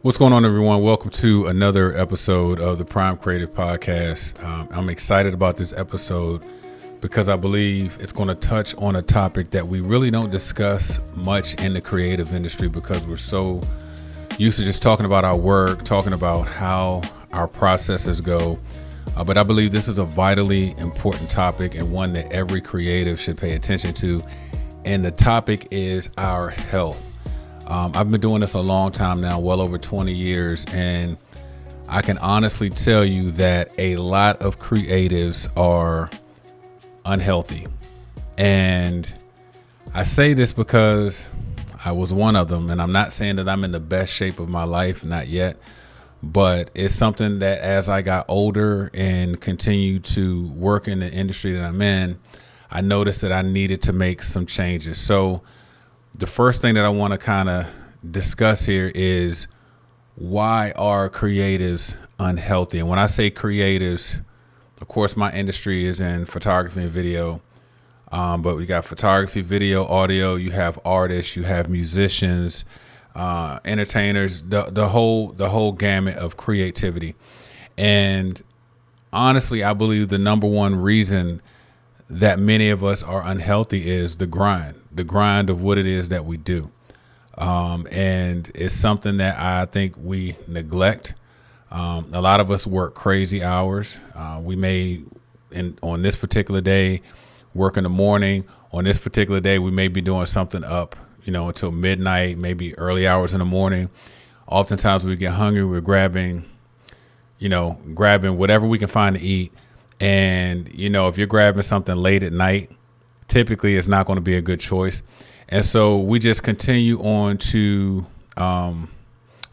What's going on, everyone? Welcome to another episode of the Prime Creative Podcast. I'm excited about this episode because I believe it's going to touch on a topic that we really don't discuss much in the creative industry because we're so used to just talking about our work, talking about how our processes go. But I believe this is a vitally important topic and one that every creative should pay attention to. And the topic is our health. I've been doing this a long time now, well over 20 years, and I can honestly tell you that a lot of creatives are unhealthy. And I say this because I was one of them, and I'm not saying that I'm in the best shape of my life, not yet, but it's something that as I got older and continued to work in the industry that I'm in, I noticed that I needed to make some changes. So the first thing that I want to kind of discuss here is why are creatives unhealthy? And when I say creatives, of course, my industry is in photography and video, but we got photography, video, audio. You have artists, you have musicians, entertainers, the whole gamut of creativity. And honestly, I believe the number one reason that many of us are unhealthy is the grind of what it is that we do. And it's something that I think we neglect. A lot of us work crazy hours. We may, on this particular day, work in the morning. On this particular day, we may be doing something up, until midnight, maybe early hours in the morning. Oftentimes we get hungry, we're grabbing whatever we can find to eat. And, if you're grabbing something late at night, typically it's not going to be a good choice. And so we just continue on to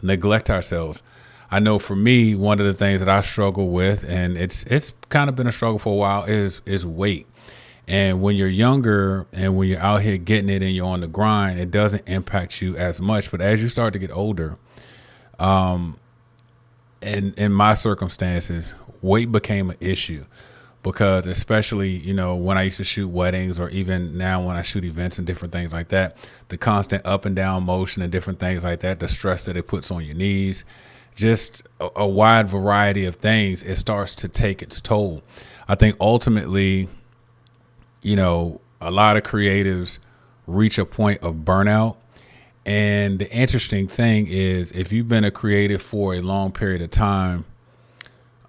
neglect ourselves. I know for me, one of the things that I struggle with, and it's kind of been a struggle for a while, is weight. And when you're younger and when you're out here getting it and you're on the grind, it doesn't impact you as much. But as you start to get older, and in my circumstances, weight became an issue because especially, when I used to shoot weddings or even now when I shoot events and different things like that, the constant up and down motion and different things like that, the stress that it puts on your knees, just a wide variety of things, it starts to take its toll. I think ultimately, a lot of creatives reach a point of burnout. And the interesting thing is, if you've been a creative for a long period of time,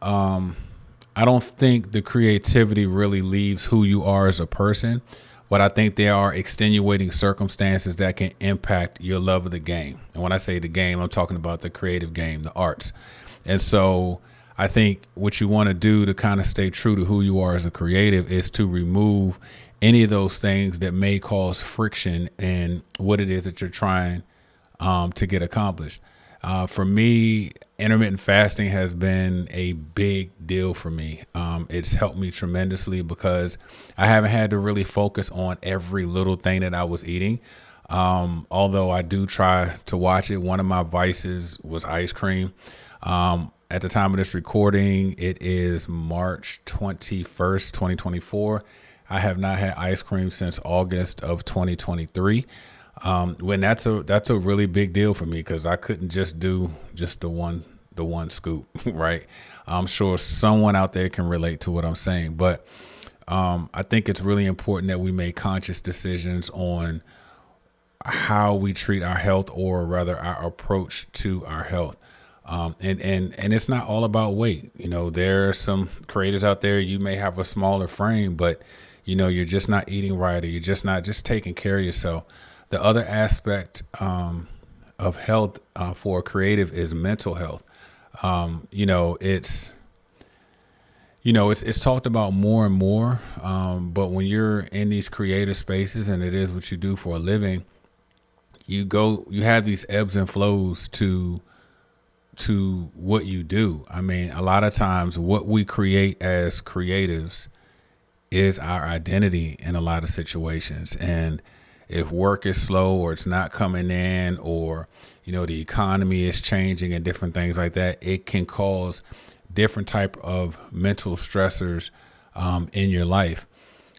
I don't think the creativity really leaves who you are as a person, but I think there are extenuating circumstances that can impact your love of the game. And when I say the game, I'm talking about the creative game, the arts. And so I think what you want to do to kind of stay true to who you are as a creative is to remove any of those things that may cause friction in what it is that you're trying to get accomplished. For me, intermittent fasting has been a big deal for me. It's helped me tremendously because I haven't had to really focus on every little thing that I was eating. Although I do try to watch it. One of my vices was ice cream. At the time of this recording, it is March 21st, 2024. I have not had ice cream since August of 2023. When that's a really big deal for me because I couldn't just do just the one scoop, right? I'm sure someone out there can relate to what I'm saying, but I think it's really important that we make conscious decisions on how we treat our health, or rather our approach to our health. And it's not all about weight. There are some creators out there, you may have a smaller frame, but you're just not eating right, or you're just not taking care of yourself. The other aspect of health for a creative is mental health. It's talked about more and more. But when you're in these creative spaces and it is what you do for a living, you have these ebbs and flows to what you do. I mean, a lot of times what we create as creatives is our identity in a lot of situations. And if work is slow or it's not coming in, or, the economy is changing and different things like that, it can cause different type of mental stressors in your life.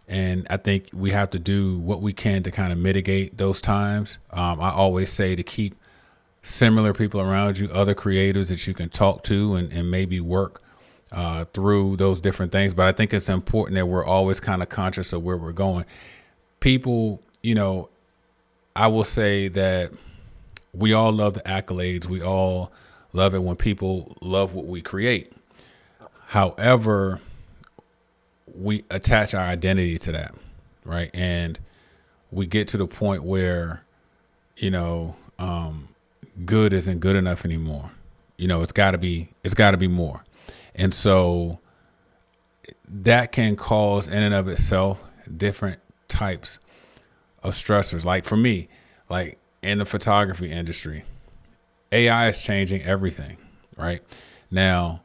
And I think we have to do what we can to kind of mitigate those times. I always say to keep similar people around you, other creators that you can talk to and maybe work through those different things. But I think it's important that we're always kind of conscious of where we're going. People, I will say that we all love the accolades. We all love it when people love what we create. However, we attach our identity to that, right? And we get to the point where, good isn't good enough anymore. It's got to be more. And so that can cause in and of itself different types of stressors. Like for me, like in the photography industry, AI is changing everything right now.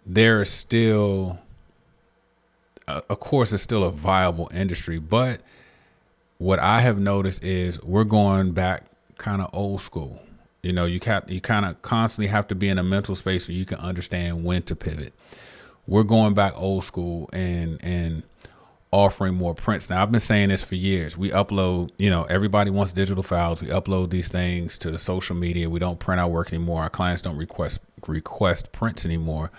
There is still, of course, it's still a viable industry, but what I have noticed is we're going back kind of old school. You kind of constantly have to be in a mental space where you can understand when to pivot. We're going back old school and offering more prints. Now, I've been saying this for years. We upload, everybody wants digital files. We upload these things to the social media. We don't print our work anymore. Our clients don't request prints anymore.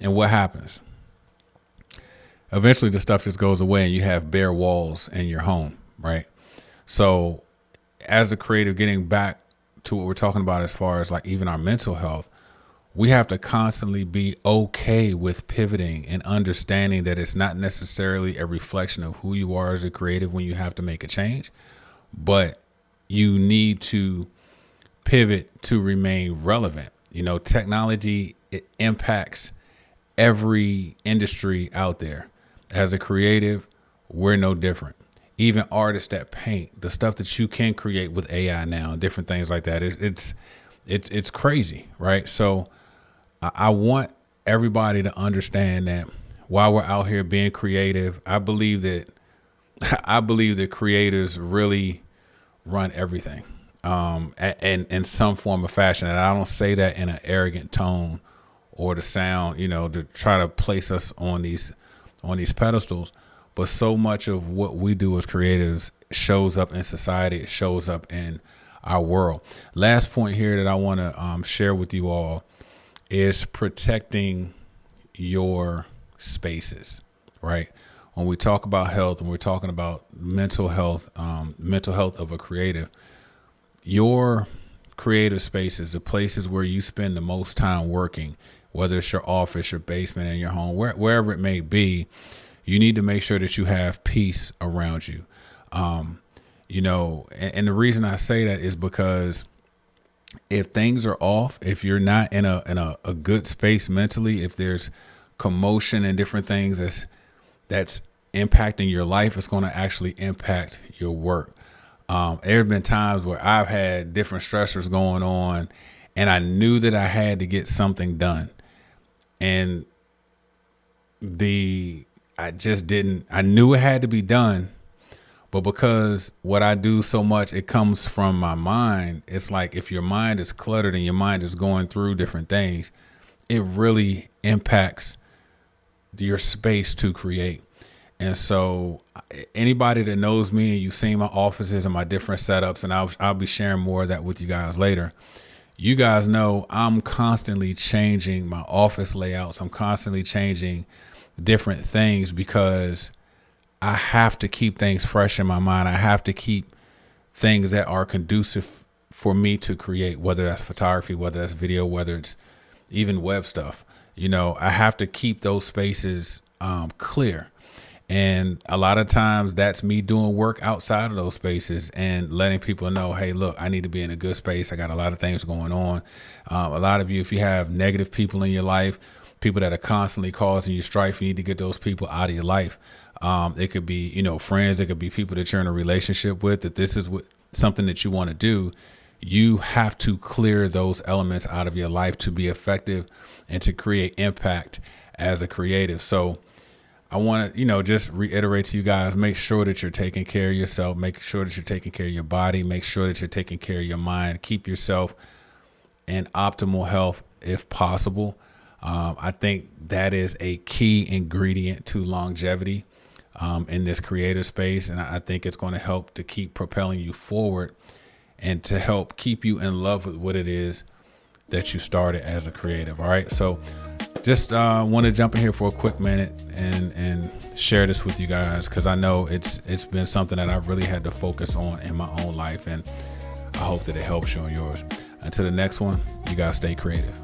And what happens? Eventually the stuff just goes away and you have bare walls in your home, right? So as the creative, getting back to what we're talking about as far as like even our mental health, we have to constantly be okay with pivoting and understanding that it's not necessarily a reflection of who you are as a creative when you have to make a change, but you need to pivot to remain relevant. Technology, it impacts every industry out there. As a creative, we're no different. Even artists that paint, the stuff that you can create with AI now and different things like that, it's crazy, right? So I want everybody to understand that while we're out here being creative, I believe that creators really run everything and in some form of fashion. And I don't say that in an arrogant tone or to sound, to try to place us on these pedestals. But so much of what we do as creatives shows up in society. It shows up in our world. Last point here that I want to share with you all is protecting your spaces, right? When we talk about health, when we're talking about mental health of a creative, your creative spaces, the places where you spend the most time working, whether it's your office, your basement, in your home, wherever it may be, you need to make sure that you have peace around you. And the reason I say that is because if things are off, if you're not in a good space mentally, if there's commotion and different things that's impacting your life, it's going to actually impact your work. There have been times where I've had different stressors going on and I knew that I had to get something done. And I knew it had to be done, but because what I do so much, it comes from my mind. It's like if your mind is cluttered and your mind is going through different things, it really impacts your space to create. And so anybody that knows me and you've seen my offices and my different setups, and I'll be sharing more of that with you guys later. You guys know I'm constantly changing my office layouts. I'm constantly changing different things because I have to keep things fresh in my mind. I have to keep things that are conducive for me to create, whether that's photography, whether that's video, whether it's even web stuff. I have to keep those spaces clear. And a lot of times that's me doing work outside of those spaces and letting people know, hey, look, I need to be in a good space. I got a lot of things going on. A lot of you, if you have negative people in your life, people that are constantly causing you strife, you need to get those people out of your life. It could be, friends. It could be people that you're in a relationship with, that this is something that you want to do. You have to clear those elements out of your life to be effective and to create impact as a creative. So I want to, just reiterate to you guys, make sure that you're taking care of yourself, make sure that you're taking care of your body, make sure that you're taking care of your mind, keep yourself in optimal health if possible. I think that is a key ingredient to longevity in this creative space. And I think it's going to help to keep propelling you forward and to help keep you in love with what it is that you started as a creative. All right. So just want to jump in here for a quick minute and share this with you guys, because I know it's been something that I've really had to focus on in my own life, and I hope that it helps you on yours. Until the next one, you guys stay creative.